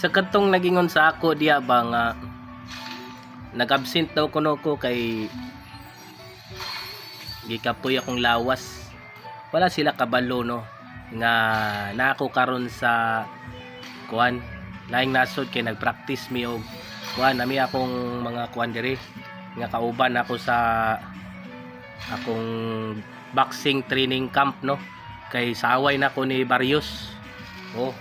Sa katong nagingon sa ako diya ba nga nag-absent daw kuno ko kay gikapoy akong lawas. Wala sila kabalo no nga nako karon sa kuan laing nasod kay nagpractice mi og kuan nami akong mga kuan diri nga kauban ako sa akong boxing training camp no kay saway na ko ni Barrios. Oh.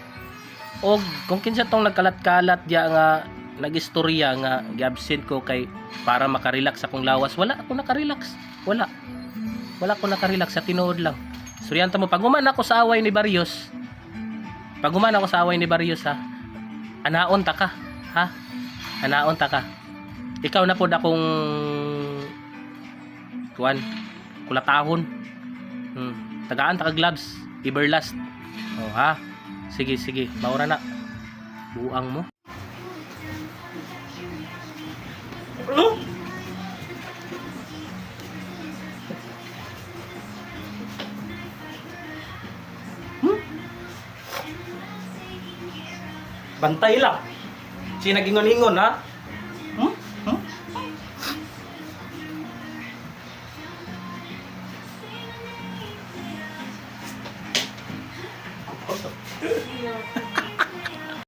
Og kung kinsa tong nagkalat-kalat diya nga nagistorya nga gi-absent ko kay para makarelax akong lawas, wala ako nakarelax. Wala ko nakarelax sa tinuod lang. Suryanta mo paguman ako sa away ni Barrios. Paguman ako sa away ni Barrios ha. Anaon ta ka, ha? Anaon ta ka. Ikaw na pod akong kuan kulatahon. Tagaan ta ka gloves, Everlast. Oh ha. Sige, maura na. Buang mo. Ano? Bantay lang. Si nagingon-ingon ha?